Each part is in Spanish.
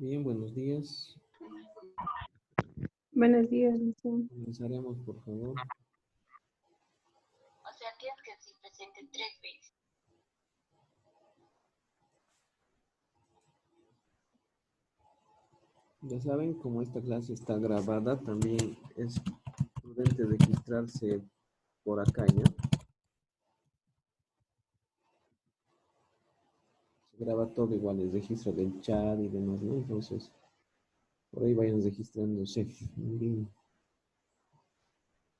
Bien, buenos días. Buenos días, Lucia. Comenzaremos, por favor. O sea, tienes que decir presente 3 veces. Ya saben, como esta clase está grabada, también es prudente registrarse por acá, ¿ya? Se graba todo igual, el registro del chat y demás, ¿no? Entonces, por ahí vayan registrándose. Bien.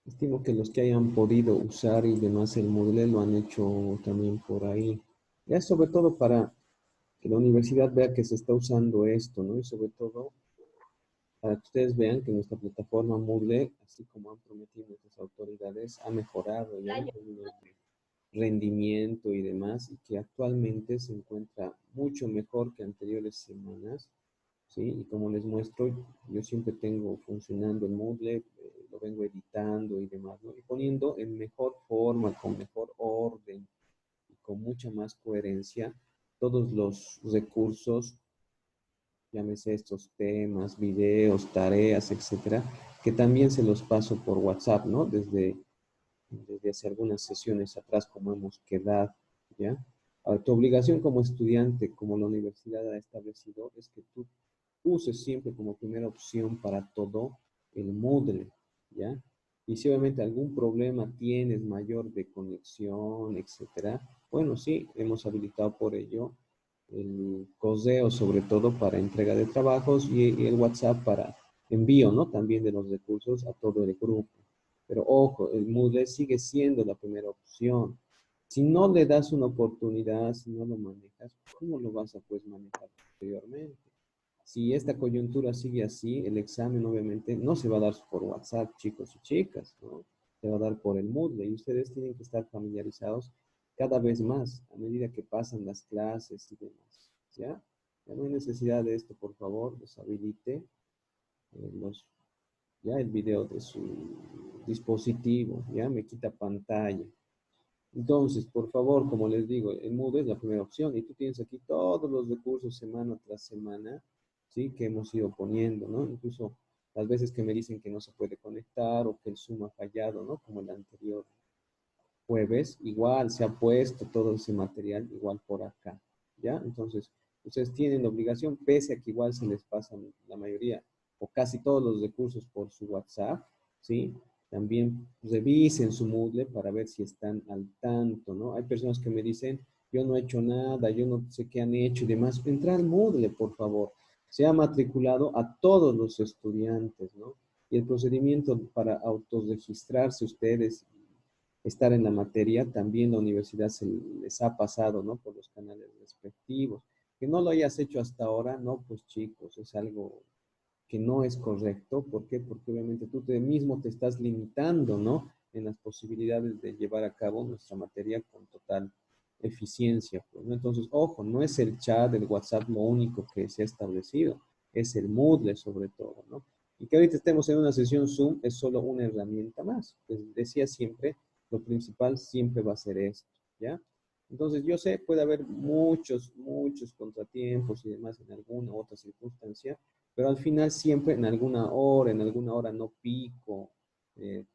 Estimo que los que hayan podido usar y demás el Moodle lo han hecho también por ahí. Ya sobre todo para que la universidad vea que se está usando esto, ¿no? Y sobre todo para que ustedes vean que nuestra plataforma Moodle, así como han prometido nuestras autoridades, ha mejorado ya en términos de rendimiento y demás, y que actualmente se encuentra mucho mejor que anteriores semanas, ¿sí? Y como les muestro, yo siempre tengo funcionando el Moodle, lo vengo editando y demás, ¿no? Y poniendo en mejor forma, con mejor orden y con mucha más coherencia todos los recursos, llámese estos temas, videos, tareas, etcétera, que también se los paso por WhatsApp, ¿no? Desde hace algunas sesiones atrás, como hemos quedado, ¿ya? Ahora, tu obligación como estudiante, como la universidad ha establecido, es que tú uses siempre como primera opción para todo el Moodle, ¿ya? Y si obviamente algún problema tienes mayor de conexión, etcétera, bueno, sí, hemos habilitado por ello el correo sobre todo para entrega de trabajos y el WhatsApp para envío, ¿no? También de los recursos a todo el grupo. Pero ojo, el Moodle sigue siendo la primera opción. Si no le das una oportunidad, si no lo manejas, ¿cómo lo vas a pues manejar posteriormente? Si esta coyuntura sigue así, el examen obviamente no se va a dar por WhatsApp, chicos y chicas, ¿no? Se va a dar por el Moodle y ustedes tienen que estar familiarizados cada vez más a medida que pasan las clases y demás, ¿ya? Ya no hay necesidad de esto, por favor, deshabilite ya el video de su dispositivo, ya me quita pantalla. Entonces, por favor, como les digo, el Moodle es la primera opción y tú tienes aquí todos los recursos semana tras semana, ¿sí? Que hemos ido poniendo, ¿no? Incluso las veces que me dicen que no se puede conectar o que el Zoom ha fallado, ¿no? Como el anterior jueves, igual se ha puesto todo ese material igual por acá, ¿ya? Entonces, ustedes tienen la obligación, pese a que igual se les pasan la mayoría o casi todos los recursos por su WhatsApp, ¿sí? También revisen su Moodle para ver si están al tanto, ¿no? Hay personas que me dicen, yo no he hecho nada, yo no sé qué han hecho y demás. Entra al Moodle, por favor. Se ha matriculado a todos los estudiantes, ¿no? Y el procedimiento para autorregistrarse ustedes, estar en la materia, también la universidad se les ha pasado, ¿no? Por los canales respectivos. Que no lo hayas hecho hasta ahora, no, pues chicos, es algo que no es correcto. ¿Por qué? Porque obviamente tú mismo te estás limitando, ¿no? En las posibilidades de llevar a cabo nuestra materia con total eficiencia, pues, ¿no? Entonces, ojo, no es el chat, el WhatsApp lo único que se ha establecido, es el Moodle sobre todo, ¿no? Y que ahorita estemos en una sesión Zoom es solo una herramienta más. Pues decía siempre, lo principal siempre va a ser esto, ¿ya? Entonces, yo sé, puede haber muchos contratiempos y demás en alguna otra circunstancia, pero al final siempre en alguna hora no pico,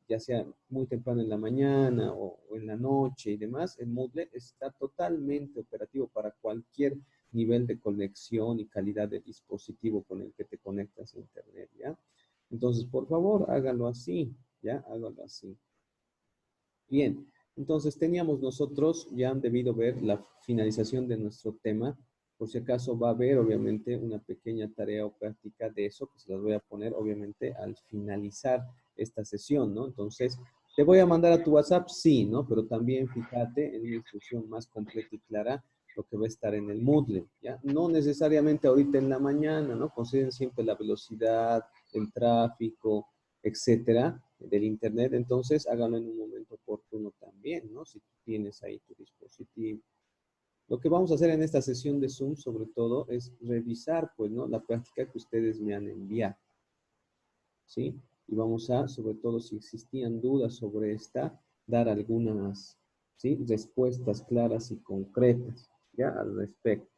ya sea muy temprano en la mañana o en la noche y demás, el Moodle está totalmente operativo para cualquier nivel de conexión y calidad de dispositivo con el que te conectas a Internet, ¿ya? Entonces, por favor, hágalo así, ¿ya? Hágalo así. Bien, entonces teníamos nosotros, ya han debido ver la finalización de nuestro tema. Por si acaso va a haber, obviamente, una pequeña tarea o práctica de eso, que se las voy a poner, obviamente, al finalizar esta sesión, ¿no? Entonces, ¿te voy a mandar a tu WhatsApp? Sí, ¿no? Pero también fíjate en una instrucción más completa y clara lo que va a estar en el Moodle, ¿ya? No necesariamente ahorita en la mañana, ¿no? Consideren siempre la velocidad, el tráfico, etcétera, del Internet. Entonces, háganlo en un momento oportuno también, ¿no? Si tú tienes ahí tu dispositivo. Lo que vamos a hacer en esta sesión de Zoom, sobre todo, es revisar, pues, ¿no? La práctica que ustedes me han enviado, ¿sí? Y vamos a, sobre todo, si existían dudas sobre esta, dar algunas, ¿sí? Respuestas claras y concretas, ¿ya? Al respecto.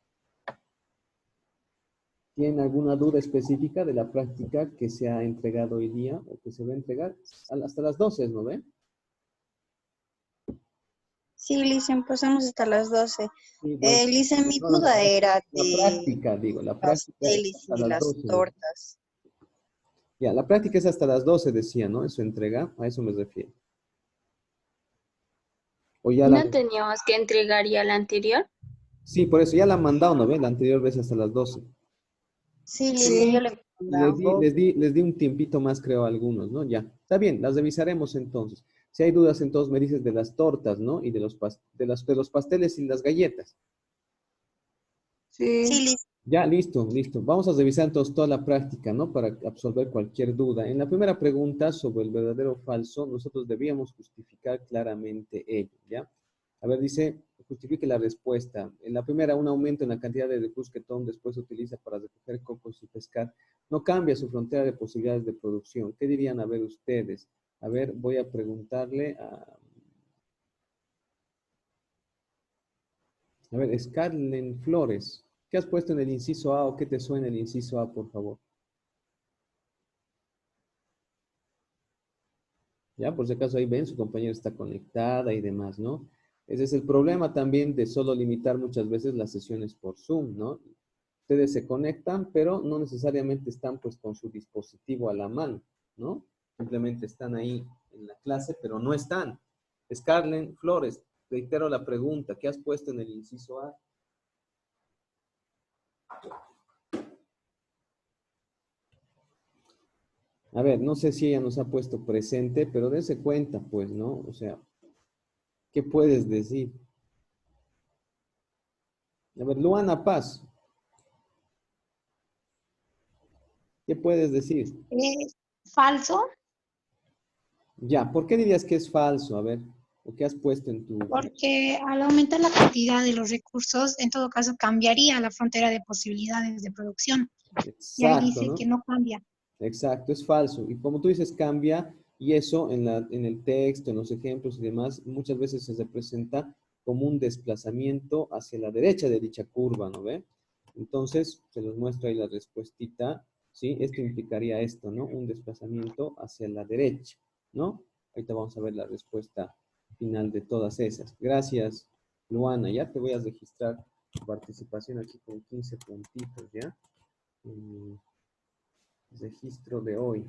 ¿Tienen alguna duda específica de la práctica que se ha entregado hoy día o que se va a entregar? Hasta las 12, ¿no ve? Sí, Lice, empezamos hasta las 12. Sí, bueno. Lice, mi No, no, no, duda era la de práctica, digo, la práctica es pasteles y hasta de las las 12. tortas. Ya, la práctica es hasta las 12, decía, ¿no? En su entrega, a eso me refiero. O ya la... ¿No teníamos que entregar ya la anterior? Sí, por eso ya la han mandado, ¿no ve? La anterior vez hasta las 12. Sí, Lice, yo Sí. le he mandado. Les di un tiempito más, creo, a algunos, ¿no? Ya. Está bien, las revisaremos entonces. Si hay dudas, entonces me dices de las tortas, ¿no? Y de los pasteles y las galletas. Sí, Sí. Lice. Ya, listo, listo. Vamos a revisar entonces toda la práctica, ¿no? Para absolver cualquier duda. En la primera pregunta sobre el verdadero o falso, nosotros debíamos justificar claramente ello, ¿ya? A ver, dice, justifique la respuesta. En la primera, un aumento en la cantidad de recursos que Tom después utiliza para recoger cocos y pescar no cambia su frontera de posibilidades de producción. ¿Qué dirían a ver ustedes? A ver, voy a preguntarle a ver, Scarlett Flores. ¿Qué has puesto en el inciso A o qué te suena el inciso A, por favor? Ya, por si acaso ahí ven, su compañera está conectada y demás, ¿no? Ese es el problema también de solo limitar muchas veces las sesiones por Zoom, ¿no? Ustedes se conectan, pero no necesariamente están pues con su dispositivo a la mano, ¿no? Simplemente están ahí en la clase, pero no están. Scarlett Flores, reitero la pregunta, ¿qué has puesto en el inciso A? A ver, no sé si ella nos ha puesto presente, pero dése cuenta, pues, ¿no? O sea, ¿qué puedes decir? A ver, Luana Paz, ¿qué puedes decir? Falso, Ya, ¿por qué dirías que es falso? A ver, ¿o qué has puesto en tu... porque al aumentar la cantidad de los recursos, en todo caso cambiaría la frontera de posibilidades de producción. Y ahí Exacto, dice ¿no? que no cambia. Exacto, es falso. Y como tú dices, cambia, y eso en el texto, en los ejemplos y demás, muchas veces se representa como un desplazamiento hacia la derecha de dicha curva, ¿no ve? Entonces, se los muestro ahí la respuestita, ¿sí? Esto implicaría esto, ¿no? Un desplazamiento hacia la derecha, ¿no? Ahorita vamos a ver la respuesta final de todas esas. Gracias, Luana. Ya te voy a registrar tu participación aquí con 15 puntitos, ¿ya? Mm, registro de hoy.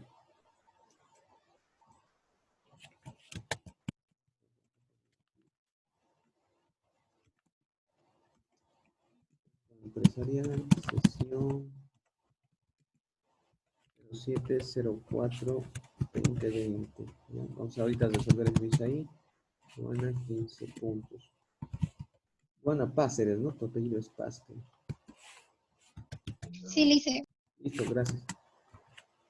Empresarial, sesión 0704-2020. Vamos ahorita a resolver el quiz ahí. Juana, 15 puntos. Juana Páceres, ¿no? Tu apellido es Páceres. Sí, le dice, Listo, gracias.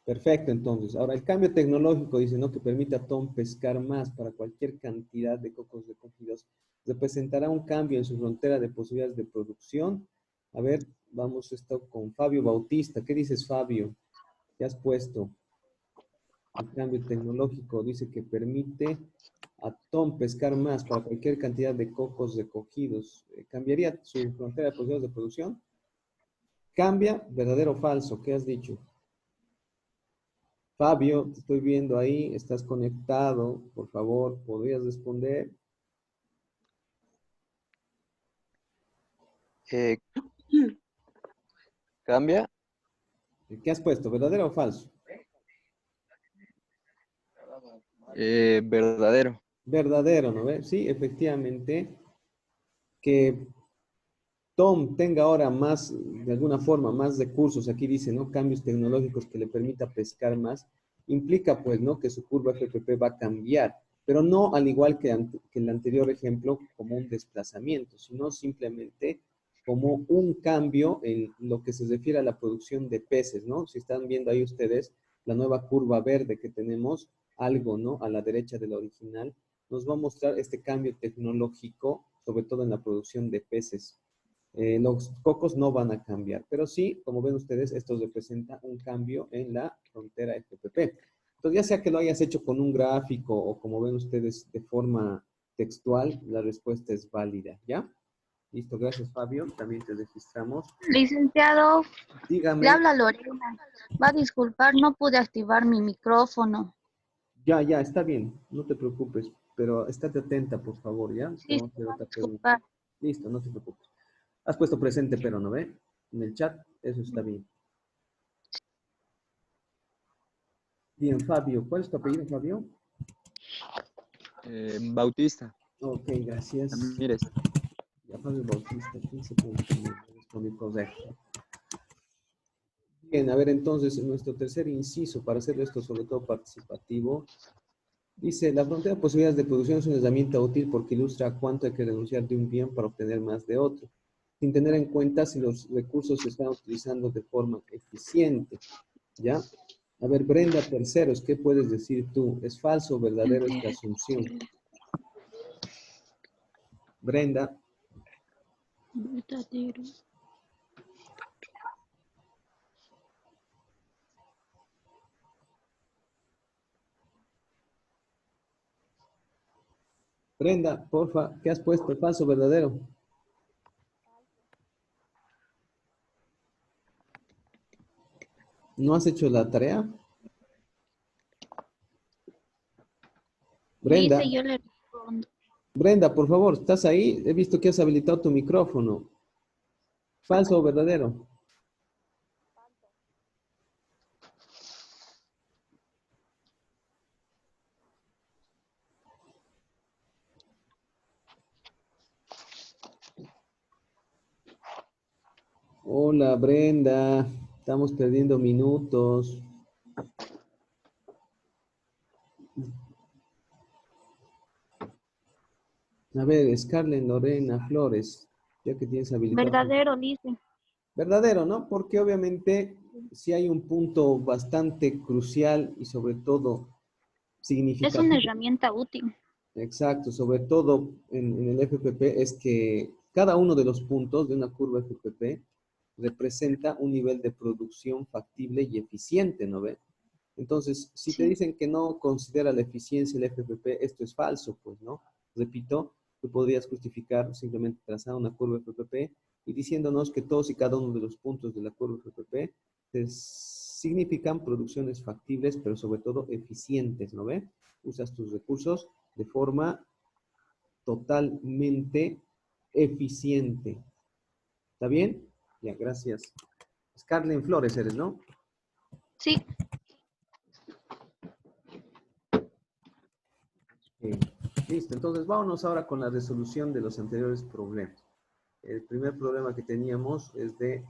Perfecto, entonces. Ahora, el cambio tecnológico dice, ¿no? Que permite a Tom pescar más para cualquier cantidad de cocos recogidos. Representará un cambio en su frontera de posibilidades de producción. A ver, vamos esto con Fabio Bautista. ¿Qué dices, Fabio? ¿Qué has puesto? El cambio tecnológico dice que permite a Tom pescar más para cualquier cantidad de cocos recogidos. ¿Cambiaría su frontera de posibilidades de producción? ¿Cambia? ¿Verdadero o falso? ¿Qué has dicho? Fabio, te estoy viendo ahí, estás conectado. Por favor, ¿podrías responder? Eh, ¿Cambia? ¿Qué has puesto? ¿Verdadero o falso? Verdadero. Verdadero, ¿no ves? Sí, efectivamente, que Tom tenga ahora más, de alguna forma, más recursos, aquí dice, ¿no? Cambios tecnológicos que le permita pescar más, implica, pues, ¿no? Que su curva FPP va a cambiar, pero no al igual que el anterior ejemplo, como un desplazamiento, sino simplemente como un cambio en lo que se refiere a la producción de peces, ¿no? Si están viendo ahí ustedes la nueva curva verde que tenemos, algo, ¿no? A la derecha de la original, nos va a mostrar este cambio tecnológico, sobre todo en la producción de peces. Los cocos no van a cambiar, pero sí, como ven ustedes, esto representa un cambio en la frontera FPP. Entonces, ya sea que lo hayas hecho con un gráfico o como ven ustedes de forma textual, la respuesta es válida, ¿ya? Listo, gracias Fabio, también te registramos. Licenciado, Dígame. le habla Lorena. Va a disculpar, no pude activar mi micrófono. Ya, está bien, no te preocupes, pero estate atenta, por favor, ¿ya? Sí, Vamos a hacer otra pregunta. disculpar. Listo, no te preocupes. Has puesto presente, pero no ve. En el chat, eso está bien. Bien, Fabio, ¿cuál es tu apellido, Fabio? Bautista. Ok, gracias. Ramírez. Ya, Fabio Bautista, 15 puntos. Respondí correcto. Bien, a ver, entonces, en nuestro tercer inciso, para hacer esto sobre todo participativo, dice, la frontera de posibilidades de producción es una herramienta útil porque ilustra a cuánto hay que renunciar de un bien para obtener más de otro, sin tener en cuenta si los recursos se están utilizando de forma eficiente, ¿ya? A ver, Brenda Terceros, ¿qué puedes decir tú? ¿Es falso o verdadero esta asunción? Brenda. Verdadero. Brenda, porfa, ¿qué has puesto? ¿Falso o verdadero? ¿No has hecho la tarea? Brenda. Dice, yo le respondo. Brenda, por favor, ¿estás ahí? He visto que has habilitado tu micrófono. ¿Falso o verdadero? Hola, Brenda. Estamos perdiendo minutos. A ver, Scarlett Lorena Flores, ya que tienes habilitado. Verdadero, dice. Verdadero, ¿no? Porque obviamente si hay un punto bastante crucial y sobre todo significativo. Es una herramienta útil. Exacto, sobre todo en el FPP es que cada uno de los puntos de una curva FPP representa un nivel de producción factible y eficiente, ¿no ve? Entonces, si te dicen que no considera la eficiencia del FPP, esto es falso, pues, ¿no? Repito, tú podrías justificar simplemente trazando una curva FPP y diciéndonos que todos y cada uno de los puntos de la curva FPP significan producciones factibles, pero sobre todo eficientes, ¿no ve? Usas tus recursos de forma totalmente eficiente. ¿Está bien? Ya, gracias. Scarlett Flores eres, ¿no? Sí. Listo, entonces vámonos ahora con la resolución de los anteriores problemas. El primer problema que teníamos es de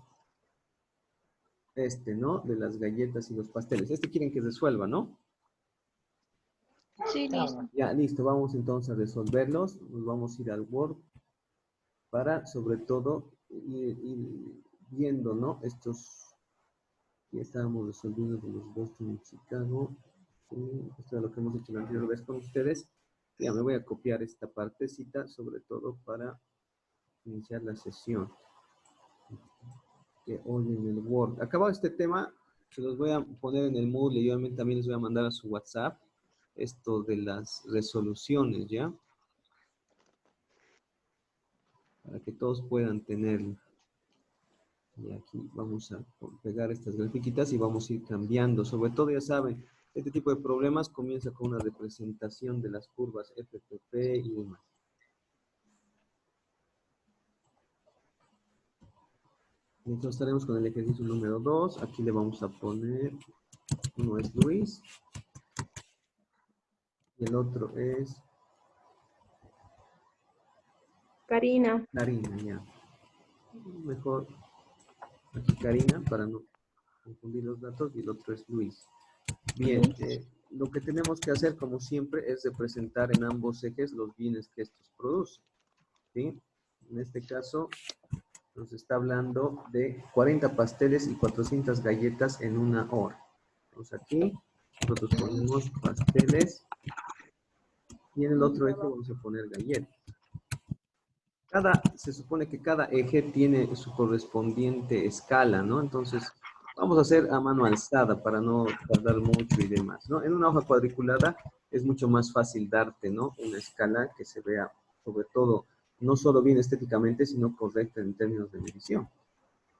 ¿no? De las galletas y los pasteles. Este quieren que resuelva, ¿no? Sí, listo. Ya, listo, vamos entonces a resolverlos. Nos vamos a ir al Word para, sobre todo, ir viendo, ¿no? Estos, ya estábamos resolviendo de los Boston y Chicago. Sí, esto es lo que hemos hecho la anterior vez con ustedes. Ya me voy a copiar esta partecita, sobre todo para iniciar la sesión. Que hoy en el Word. Acabado este tema, se los voy a poner en el Moodle y obviamente también les voy a mandar a su WhatsApp esto de las resoluciones, ¿ya? Para que todos puedan tenerlo. Y aquí vamos a pegar estas grafiquitas y vamos a ir cambiando. Sobre todo, ya saben, este tipo de problemas comienza con una representación de las curvas FPP y demás. Entonces estaremos con el ejercicio número 2. Aquí le vamos a poner, uno es Luis. Y el otro es Karina. Karina, ya. Mejor aquí Karina para no confundir los datos y el otro es Luis. Bien, lo que tenemos que hacer como siempre es representar en ambos ejes los bienes que estos producen. ¿Sí? En este caso nos está hablando de 40 pasteles y 400 galletas en una hora. Entonces aquí nosotros ponemos pasteles y en el otro eje vamos a poner galletas. Se supone que cada eje tiene su correspondiente escala, ¿no? Entonces, vamos a hacer a mano alzada para no tardar mucho y demás, ¿no? En una hoja cuadriculada es mucho más fácil darte, ¿no? Una escala que se vea, sobre todo, no solo bien estéticamente, sino correcta en términos de medición.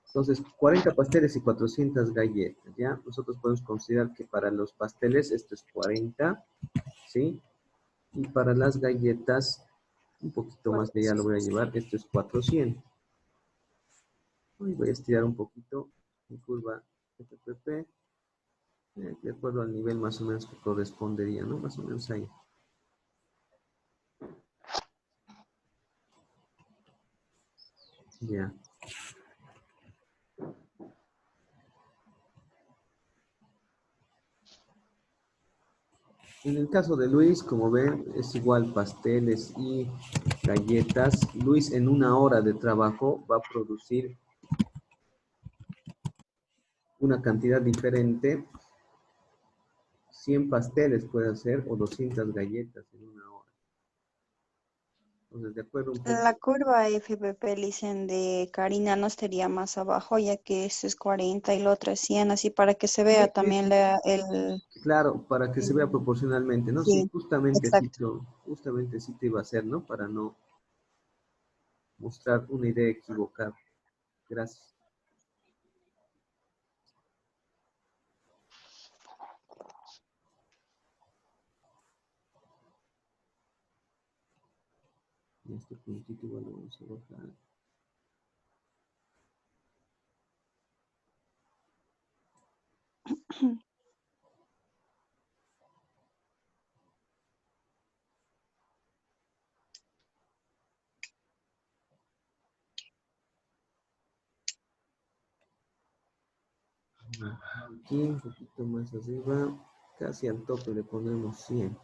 Entonces, 40 pasteles y 400 galletas, ¿ya? Nosotros podemos considerar que para los pasteles esto es 40, ¿sí? Y para las galletas, un poquito más de allá lo voy a llevar, esto es 400. Hoy voy a estirar un poquito mi curva FPP, de acuerdo al nivel más o menos que correspondería, ¿no? Más o menos ahí. Ya. En el caso de Luis, como ven, es igual pasteles y galletas. Luis en una hora de trabajo va a producir una cantidad diferente. 100 pasteles puede hacer o 200 galletas en una hora. Entonces, de acuerdo un poco. La curva FPP, dicen, de Karina no estaría más abajo, ya que esto es 40 y lo otro es 100, así para que se vea también el... Claro, para que se vea proporcionalmente, ¿no? Sí, Sí, exacto. justamente sí te iba a hacer, ¿no? Para no mostrar una idea equivocada. Gracias. Y este puntito igual lo vamos a bajar. Aquí un poquito más arriba, casi al tope le ponemos 100.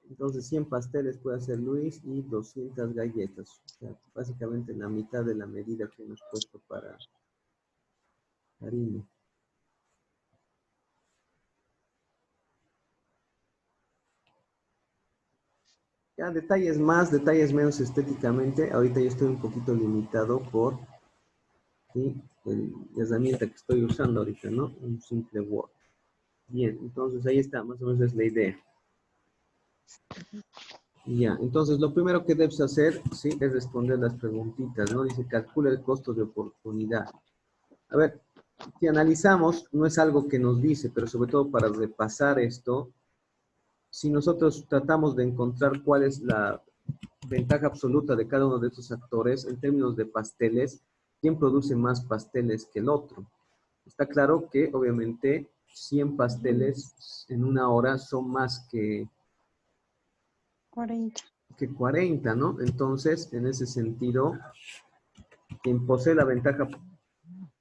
Entonces 100 pasteles puede hacer Luis y 200 galletas. O sea, básicamente la mitad de la medida que hemos puesto para Karina. Ya detalles más, detalles menos estéticamente. Ahorita yo estoy un poquito limitado por ¿sí? La herramienta que estoy usando ahorita, ¿no? Un simple Word. Bien, entonces ahí está, más o menos es la idea. Ya, entonces lo primero que debes hacer, sí, es responder las preguntitas, ¿no? Dice, calcula el costo de oportunidad. A ver, si analizamos, no es algo que nos dice, pero sobre todo para repasar esto, si nosotros tratamos de encontrar cuál es la ventaja absoluta de cada uno de estos actores en términos de pasteles, ¿quién produce más pasteles que el otro? Está claro que, obviamente, 100 pasteles en una hora son más que 40. 40, ¿no? Entonces, en ese sentido, quien posee la ventaja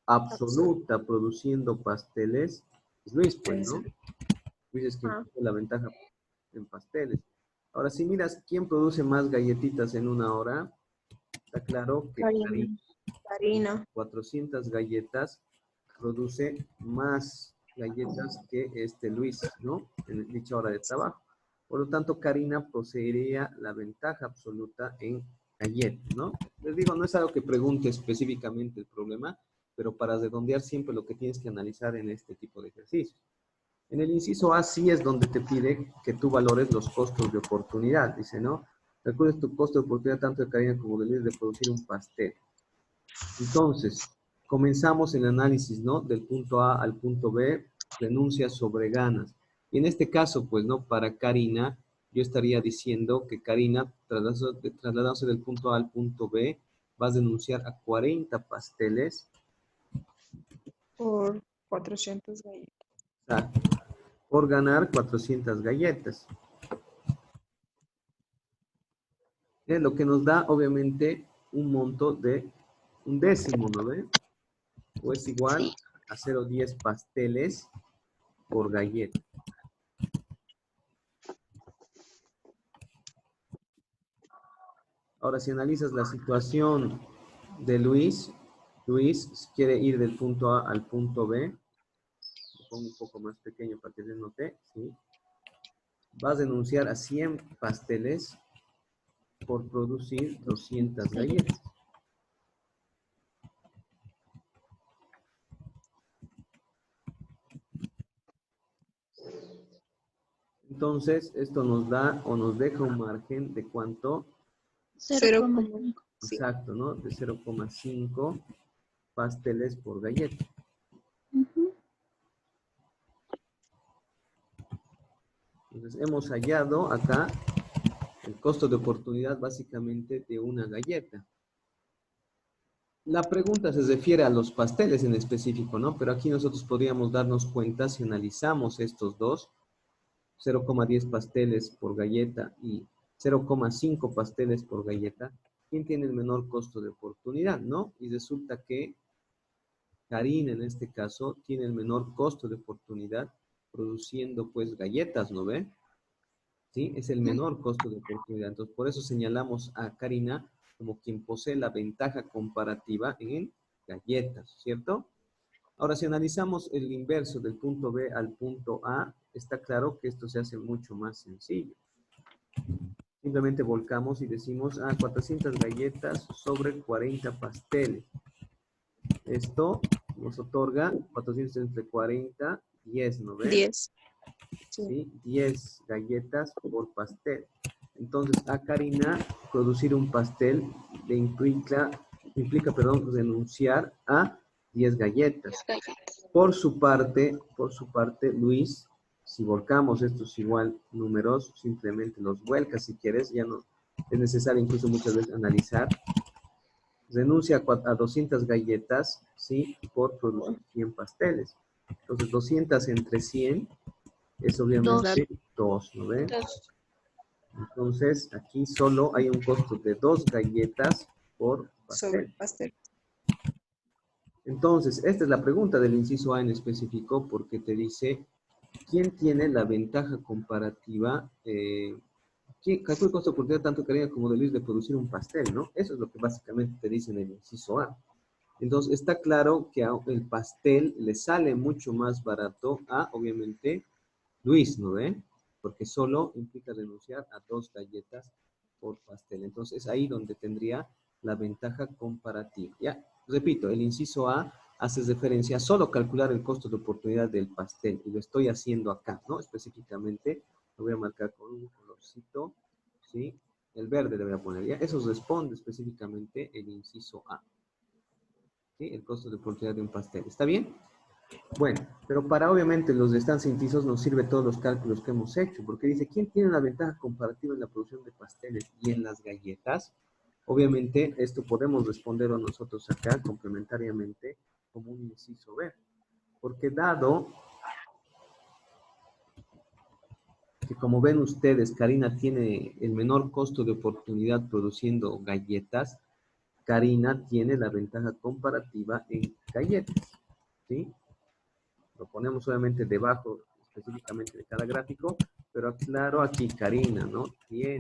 absoluta produciendo pasteles es Luis, pues, ¿no? Luis es quien posee la ventaja en pasteles. Ahora, si miras quién produce más galletitas en una hora, está claro que Karina. Karina. 400 galletas produce más galletas que Luis, ¿no? En dicha hora de trabajo. Por lo tanto, Karina poseería la ventaja absoluta en galletas, ¿no? Les digo, no es algo que pregunte específicamente el problema, pero para redondear siempre lo que tienes que analizar en este tipo de ejercicios. En el inciso A sí es donde te pide que tú valores los costos de oportunidad, dice, ¿no? Recuerdes tu costo de oportunidad tanto de Karina como de Luis de producir un pastel. Entonces, comenzamos el análisis, ¿no? Del punto A al punto B, renuncias sobre ganas. Y en este caso, pues, ¿no? Para Karina, yo estaría diciendo que Karina, trasladándose del punto A al punto B, vas a denunciar a 40 pasteles. Por 400 galletas. Por ganar 400 galletas. Es lo que nos da, obviamente, un monto de un décimo, ¿no ve? O es igual a 0,10 pasteles por galleta. Ahora, si analizas la situación de Luis, Luis quiere ir del punto A al punto B. Lo pongo un poco más pequeño para que se note, ¿sí? Vas a denunciar a 100 pasteles por producir 200 galletas. Entonces, esto nos da o nos deja un margen de cuánto, 0,5. exacto, ¿no? De 0,5 pasteles por galleta. Ujú. Entonces, hemos hallado acá el costo de oportunidad básicamente de una galleta. La pregunta se refiere a los pasteles en específico, ¿no? Pero aquí nosotros podríamos darnos cuenta si analizamos estos dos, 0,10 pasteles por galleta y 0,5 pasteles por galleta, ¿quién tiene el menor costo de oportunidad, no? Y resulta que Karina, en este caso, tiene el menor costo de oportunidad produciendo, pues, galletas, ¿no ve? ¿Sí? Es el menor costo de oportunidad. Entonces, por eso señalamos a Karina como quien posee la ventaja comparativa en galletas, ¿cierto? Ahora, si analizamos el inverso del punto B al punto A, está claro que esto se hace mucho más sencillo. Simplemente volcamos y decimos, 400 galletas sobre 40 pasteles. Esto nos otorga 400 entre 40, 10, ¿no ves? 10. ¿Sí? 10 galletas por pastel. Entonces, a Karina producir un pastel le implica, renunciar a 10 galletas. Por su parte, Luis, si volcamos estos igual números, simplemente los vuelcas si quieres, ya no es necesario incluso muchas veces analizar. Renuncia a 200 galletas, ¿sí? Por producir 100 pasteles. Entonces, 200 entre 100 es obviamente 2, ¿no ven? Entonces, aquí solo hay un costo de 2 galletas por Sobre pastel. pastel. Entonces, esta es la pregunta del inciso A en específico, porque te dice, ¿quién tiene la ventaja comparativa? ¿Quién calcula el costo de oportunidad tanto de Karina como de Luis de producir un pastel, no? Eso es lo que básicamente te dice en el inciso A. Entonces, está claro que el pastel le sale mucho más barato a, obviamente, Luis, ¿no ve? Porque solo implica renunciar a 2 galletas por pastel. Entonces, es ahí donde tendría la ventaja comparativa. Ya, repito, el inciso A hace referencia a solo calcular el costo de oportunidad del pastel. Y lo estoy haciendo acá, ¿no? Específicamente, lo voy a marcar con un colorcito, ¿sí? El verde le voy a poner, ¿ya? Eso responde específicamente el inciso A. ¿Sí? El costo de oportunidad de un pastel. ¿Está bien? Bueno, pero para obviamente los restantes incisos nos sirve todos los cálculos que hemos hecho, porque dice, ¿quién tiene una ventaja comparativa en la producción de pasteles y en las galletas? Obviamente, esto podemos responderlo nosotros acá complementariamente como un inciso B, porque dado que como ven ustedes, Karina tiene el menor costo de oportunidad produciendo galletas, Karina tiene la ventaja comparativa en galletas, ¿sí? Lo ponemos obviamente debajo específicamente de cada gráfico, pero aclaro aquí, Karina, ¿no? Tiene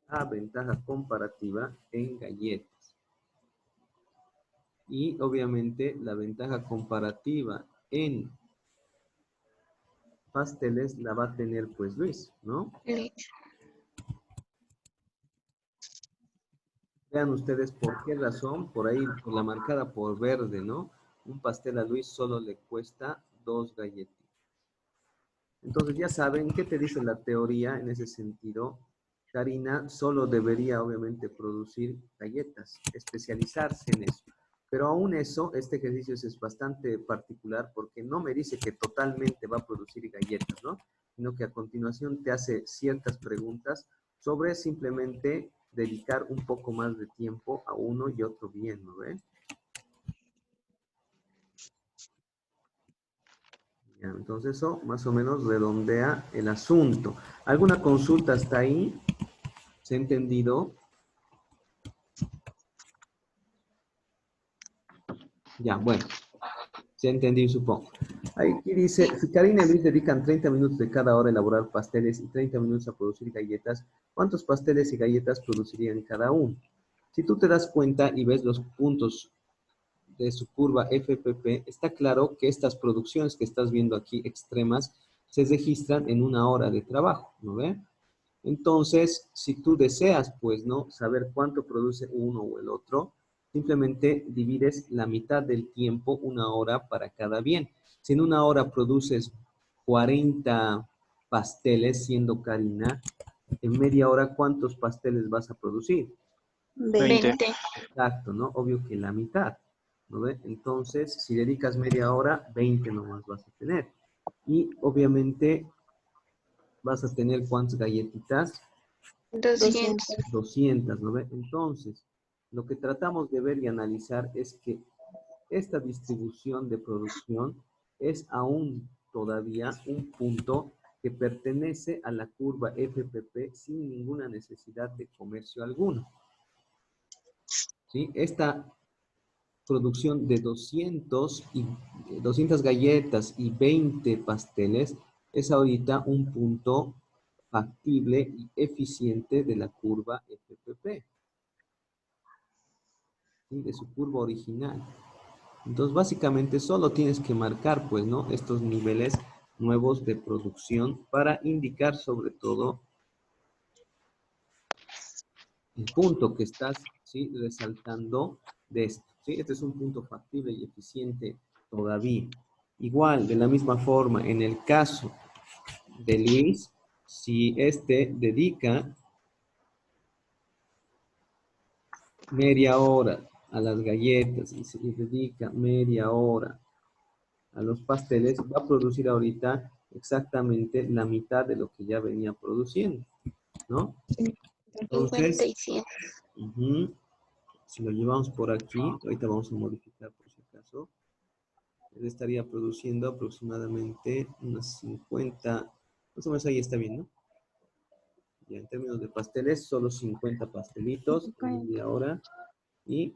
la ventaja comparativa en galletas. Y obviamente la ventaja comparativa en pasteles la va a tener pues Luis, ¿no? Vean ustedes por qué razón, por ahí, por la marcada por verde, ¿no? Un pastel a Luis solo le cuesta 2 galletas. Entonces ya saben, ¿qué te dice la teoría en ese sentido? Karina solo debería obviamente producir galletas, especializarse en eso. Pero aún eso, este ejercicio es bastante particular porque no me dice que totalmente va a producir galletas, ¿no? Sino que a continuación te hace ciertas preguntas sobre simplemente dedicar un poco más de tiempo a uno y otro bien, ¿no ven? Ya, entonces eso más o menos redondea el asunto. ¿Alguna consulta hasta ahí? ¿Se ha entendido? Ya, bueno. Se ha entendido, supongo. Aquí dice, si Karina y Luis dedican 30 minutos de cada hora a elaborar pasteles y 30 minutos a producir galletas, ¿cuántos pasteles y galletas producirían cada uno? Si tú te das cuenta y ves los puntos de su curva FPP, está claro que estas producciones que estás viendo aquí extremas se registran en una hora de trabajo, ¿no ve? Entonces, si tú deseas, pues, ¿no? Saber cuánto produce uno o el otro, simplemente divides la mitad del tiempo, una hora para cada bien. Si en una hora produces 40 pasteles, siendo Karina, en media hora, ¿cuántos pasteles vas a producir? 20. Exacto, ¿no? Obvio que la mitad, ¿no ve? Entonces, si dedicas media hora, 20 nomás vas a tener. Y obviamente vas a tener ¿cuántas galletitas? 200. 200, ¿no ve? Entonces, lo que tratamos de ver y analizar es que esta distribución de producción es aún todavía un punto que pertenece a la curva FPP sin ninguna necesidad de comercio alguno. ¿Sí? Esta producción de 200 galletas y 20 pasteles es ahorita un punto factible y eficiente de la curva FPP, ¿sí? De su curva original. Entonces, básicamente solo tienes que marcar, pues, ¿no? Estos niveles nuevos de producción para indicar sobre todo el punto que estás, ¿sí? Resaltando de esto, ¿sí? Este es un punto factible y eficiente todavía. Igual, de la misma forma, en el caso de Luis, si este dedica media hora a las galletas y se dedica media hora a los pasteles, va a producir ahorita exactamente la mitad de lo que ya venía produciendo, ¿no? Entonces, 50 y 100. si lo llevamos por aquí, ahorita vamos a modificar por si acaso, él estaría produciendo aproximadamente unas 50, más o menos ahí está bien, ¿no? Ya en términos de pasteles, solo 50 pastelitos en media hora y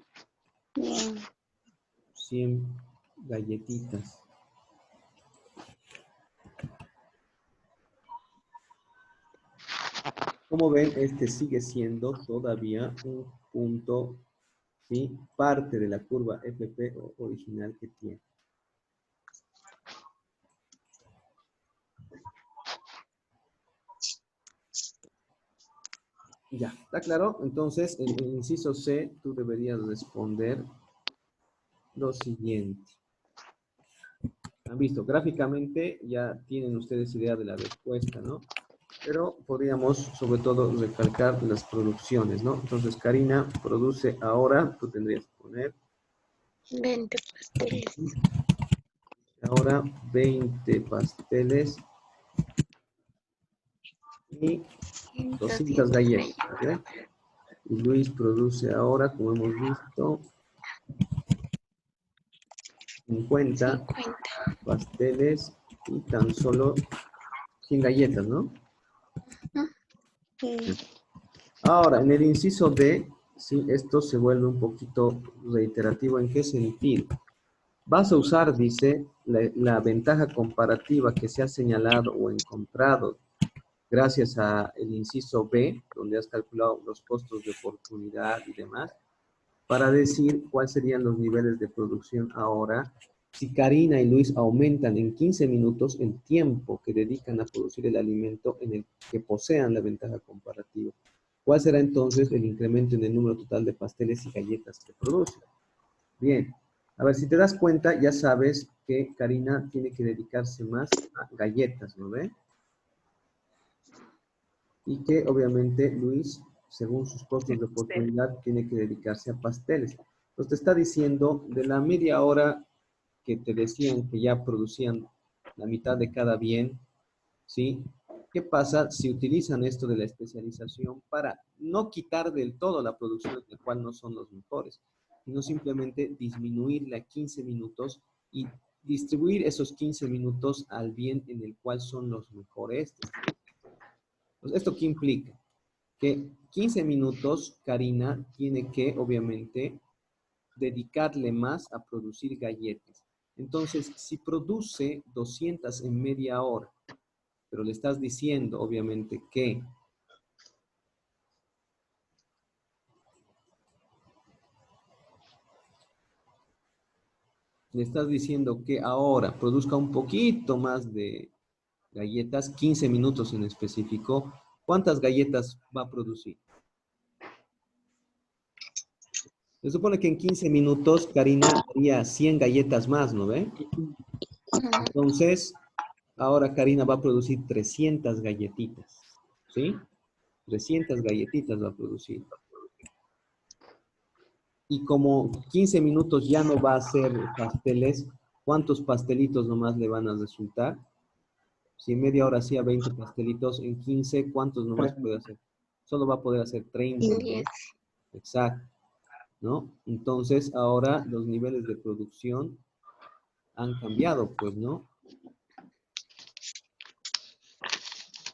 100 galletitas. Como ven, este sigue siendo todavía un punto, ¿sí? Parte de la curva FP original que tiene. Ya, ¿está claro? Entonces, en el inciso C, tú deberías responder lo siguiente. Han visto, gráficamente ya tienen ustedes idea de la respuesta, ¿no? Pero podríamos, sobre todo, recalcar las producciones, ¿no? Entonces, Karina produce ahora, tú tendrías que poner 20 pasteles. ahora 20 pasteles y 200 galletas, ¿ok? Y Luis produce ahora, como hemos visto, 50 pasteles y tan solo 100 galletas, ¿no? Sí. Ahora, en el inciso D, sí, esto se vuelve un poquito reiterativo. ¿En qué sentido? Vas a usar, dice, la ventaja comparativa que se ha señalado o encontrado gracias al inciso B, donde has calculado los costos de oportunidad y demás, para decir cuáles serían los niveles de producción ahora si Karina y Luis aumentan en 15 minutos el tiempo que dedican a producir el alimento en el que posean la ventaja comparativa. ¿Cuál será entonces el incremento en el número total de pasteles y galletas que producen? Bien, a ver, si te das cuenta, ya sabes que Karina tiene que dedicarse más a galletas, ¿no ve? Y que obviamente Luis, según sus costos de oportunidad, tiene que dedicarse a pasteles. Entonces te está diciendo, de la media hora que te decían que ya producían la mitad de cada bien, ¿sí? ¿Qué pasa si utilizan esto de la especialización para no quitar del todo la producción, del cual no son los mejores, sino simplemente disminuirla a 15 minutos y distribuir esos 15 minutos al bien en el cual son los mejores? Pues, ¿esto qué implica? Que 15 minutos Karina tiene que, obviamente, dedicarle más a producir galletas. Entonces, si produce 200 en media hora, pero le estás diciendo, obviamente, que ahora produzca un poquito más de galletas, 15 minutos en específico, ¿cuántas galletas va a producir? Se supone que en 15 minutos Karina haría 100 galletas más, ¿no ve? Entonces, ahora Karina va a producir 300 galletitas, ¿sí? 300 galletitas va a producir. Y como 15 minutos ya no va a hacer pasteles, ¿cuántos pastelitos nomás le van a resultar? Si en media hora hacía 20 pastelitos, en 15, ¿cuántos nomás puede hacer? Solo va a poder hacer 30, ¿no? 10. Exacto, ¿no? Entonces, ahora los niveles de producción han cambiado, pues, ¿no?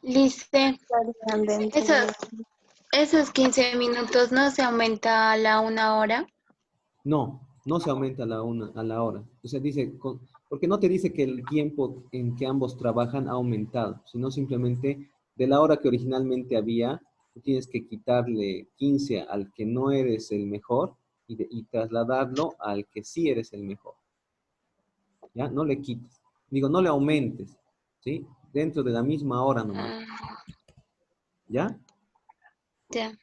Lice, Estarían dentro esos, de... esos 15 minutos no se aumenta a la 1 hora. No, no se aumenta a la hora. O sea, dice, porque no te dice que el tiempo en que ambos trabajan ha aumentado, sino simplemente de la hora que originalmente había, tú tienes que quitarle 15 al que no eres el mejor y trasladarlo al que sí eres el mejor. ¿Ya? No le quites. Digo, no le aumentes, ¿sí? Dentro de la misma hora nomás. Ah, ¿Ya? ya.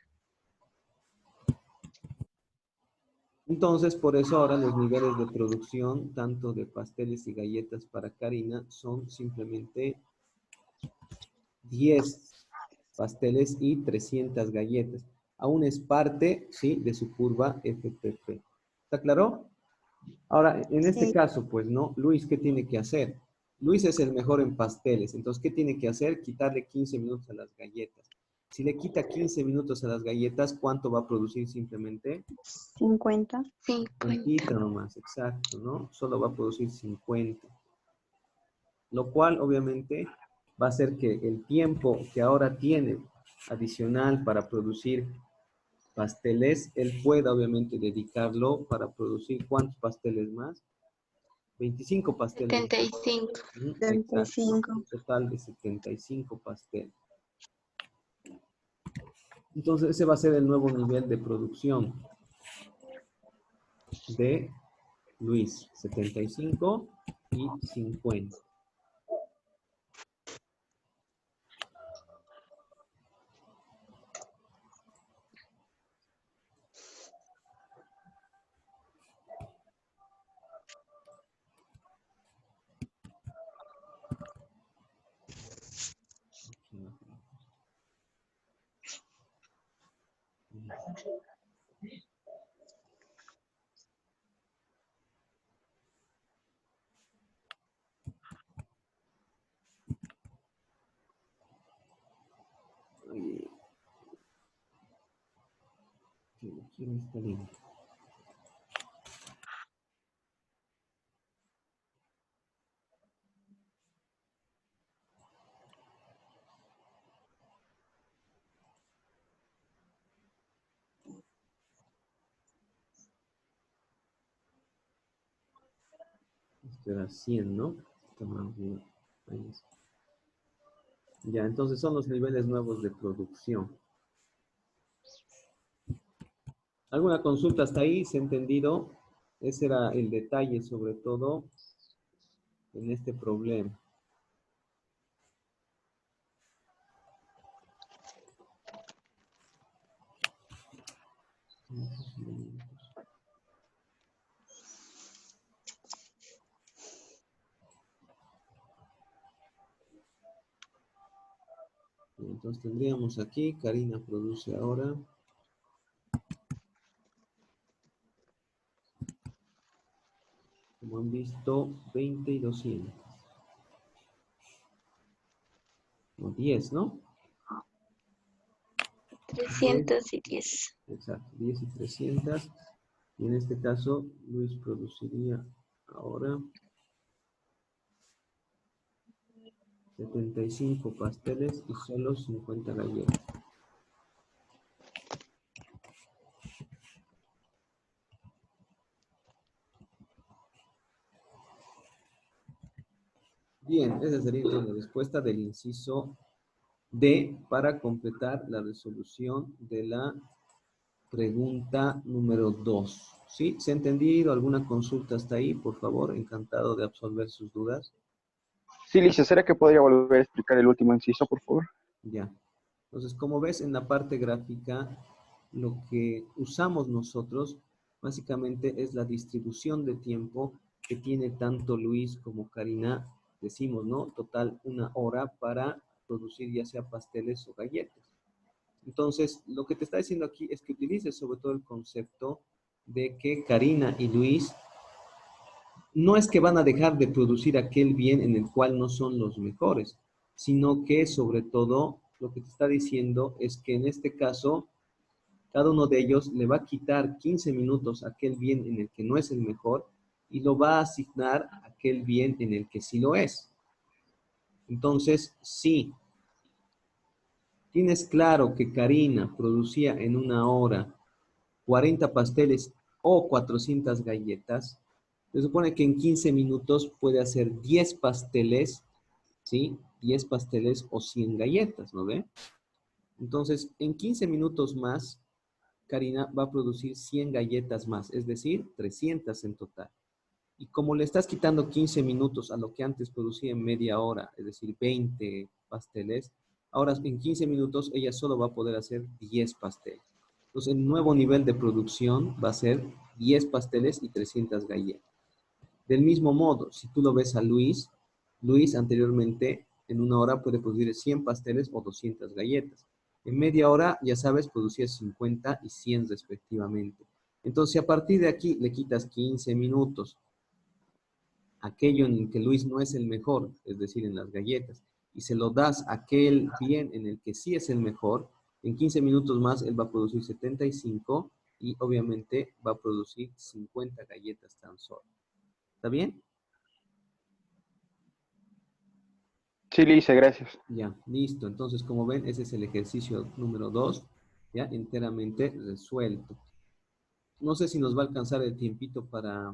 Entonces, por eso ahora los niveles de producción, tanto de pasteles y galletas para Karina, son simplemente 10 pasteles y 300 galletas. Aún es parte, ¿sí?, de su curva FPP. ¿Está claro? Ahora, en este Sí, caso, pues, ¿no? Luis, ¿qué tiene que hacer? Luis es el mejor en pasteles. Entonces, ¿qué tiene que hacer? Quitarle 15 minutos a las galletas. Si le quita 15 minutos a las galletas, ¿cuánto va a producir simplemente? 50. 50 nomás, exacto, ¿no? Solo va a producir 50. Lo cual, obviamente, va a hacer que el tiempo que ahora tiene adicional para producir pasteles, él pueda, obviamente, dedicarlo para producir ¿cuántos pasteles más? 25 pasteles. 75. Exacto, 75. un total de 75 pasteles. Entonces, ese va a ser el nuevo nivel de producción de Luis, 75 y 50. Oye, quiero esta línea. Esto era 100, ¿no? Ahí está. Ya, entonces son los niveles nuevos de producción. ¿Alguna consulta hasta ahí? ¿Se ha entendido? Ese era el detalle, sobre todo, en este problema. Entonces tendríamos aquí, Karina produce ahora. Como han visto, 20 y 200. O 10, ¿no? 310. Exacto, 10 y 300. Y en este caso, Luis produciría ahora 75 pasteles y solo 50 galletas. Bien, esa sería la respuesta del inciso D para completar la resolución de la pregunta número 2. ¿Sí? ¿Se ha entendido? ¿Alguna consulta hasta ahí? Por favor, encantado de absolver sus dudas. Sí, Licia, ¿será que podría volver a explicar el último inciso, por favor? Ya. Entonces, como ves en la parte gráfica, lo que usamos nosotros básicamente es la distribución de tiempo que tiene tanto Luis como Karina decimos, ¿no? Total 1 hora para producir ya sea pasteles o galletas. Entonces, lo que te está diciendo aquí es que utilices sobre todo el concepto de que Karina y Luis no es que van a dejar de producir aquel bien en el cual no son los mejores, sino que sobre todo lo que te está diciendo es que en este caso cada uno de ellos le va a quitar 15 minutos a aquel bien en el que no es el mejor y lo va a asignar a aquel bien en el que sí lo es. Entonces, sí, tienes claro que Karina producía en 1 hora 40 pasteles o 400 galletas, se supone que en 15 minutos puede hacer 10 pasteles, ¿sí? 10 pasteles o 100 galletas, ¿no ve? Entonces, en 15 minutos más, Karina va a producir 100 galletas más, es decir, 300 en total. Y como le estás quitando 15 minutos a lo que antes producía en media hora, es decir, 20 pasteles, ahora en 15 minutos ella solo va a poder hacer 10 pasteles. Entonces, el nuevo nivel de producción va a ser 10 pasteles y 300 galletas. Del mismo modo, si tú lo ves a Luis, Luis anteriormente en 1 hora puede producir 100 pasteles o 200 galletas. En media hora, ya sabes, producía 50 y 100 respectivamente. Entonces, si a partir de aquí le quitas 15 minutos, aquello en el que Luis no es el mejor, es decir, en las galletas, y se lo das a aquel bien en el que sí es el mejor, en 15 minutos más él va a producir 75 y obviamente va a producir 50 galletas tan solo. ¿Está bien? Sí, Lice, gracias. Ya, listo. Entonces, como ven, ese es el ejercicio número 2, ya enteramente resuelto. No sé si nos va a alcanzar el tiempito para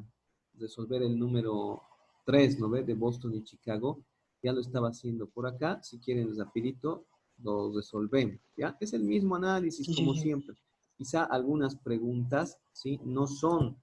resolver el número 3, ¿no ve? De Boston y Chicago. Ya lo estaba haciendo por acá. Si quieren rapidito, lo resolvemos, ¿ya? Es el mismo análisis como siempre. Quizá algunas preguntas, ¿sí? No son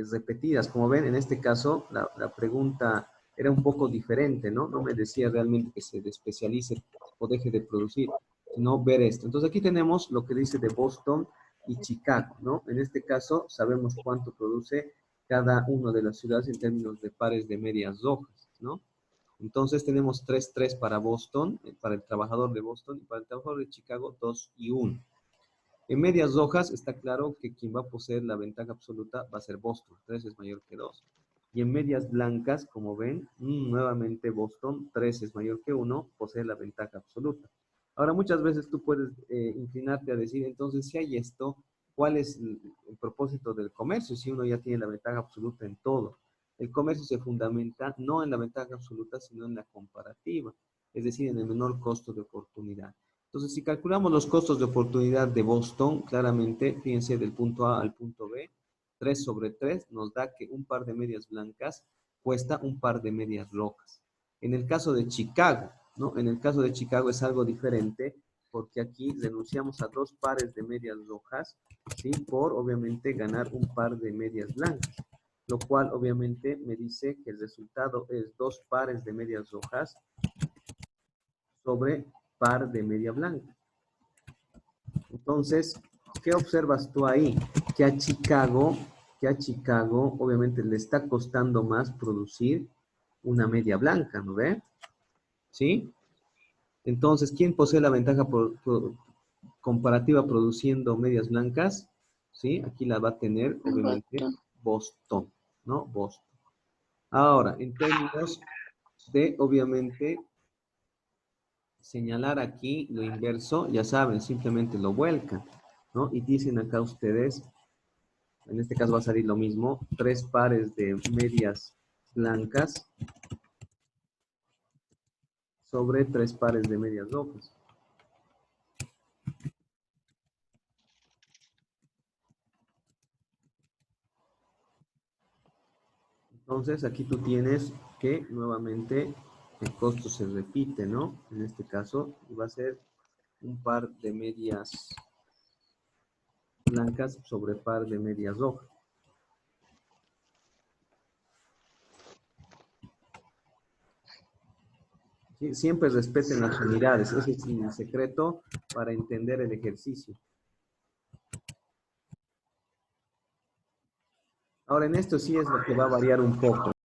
repetidas. Como ven, en este caso, la pregunta era un poco diferente, ¿no? No me decía realmente que se especialice o deje de producir, sino ver esto. Entonces, aquí tenemos lo que dice de Boston y Chicago, ¿no? En este caso, sabemos cuánto produce cada una de las ciudades en términos de pares de medias rojas, ¿no? Entonces tenemos 3 para Boston, para el trabajador de Boston, y para el trabajador de Chicago 2 y 1. En medias rojas está claro que quien va a poseer la ventaja absoluta va a ser Boston, 3 es mayor que 2. Y en medias blancas, como ven, nuevamente Boston, 3 es mayor que 1, posee la ventaja absoluta. Ahora, muchas veces tú puedes inclinarte a decir, entonces, si hay esto, ¿cuál es el propósito del comercio? Si uno ya tiene la ventaja absoluta en todo. El comercio se fundamenta no en la ventaja absoluta, sino en la comparativa, es decir, en el menor costo de oportunidad. Entonces, si calculamos los costos de oportunidad de Boston, claramente, fíjense, del punto A al punto B, 3 sobre 3 nos da que un par de medias blancas cuesta un par de medias rojas. En el caso de Chicago, ¿no? En el caso de Chicago es algo diferente porque aquí renunciamos a 2 pares de medias rojas, ¿sí? Por, obviamente, ganar un par de medias blancas, lo cual, obviamente, me dice que el resultado es 2 pares de medias rojas sobre par de media blanca. Entonces, ¿qué observas tú ahí? Que a Chicago, obviamente le está costando más producir una media blanca, ¿no ve? ¿Sí? Entonces, ¿quién posee la ventaja comparativa produciendo medias blancas? ¿Sí? Aquí la va a tener, obviamente, Boston, ¿no? Boston. Ahora, en términos de, obviamente, señalar aquí lo inverso, ya saben, simplemente lo vuelcan, ¿no? Y dicen acá ustedes, en este caso va a salir lo mismo, 3 pares de medias blancas sobre 3 pares de medias rojas. Entonces, aquí tú tienes que nuevamente el costo se repite, ¿no? En este caso va a ser un par de medias blancas sobre par de medias rojas. ¿Sí? Siempre respeten las unidades, ese es el secreto para entender el ejercicio. Ahora, en esto sí es lo que va a variar un poco.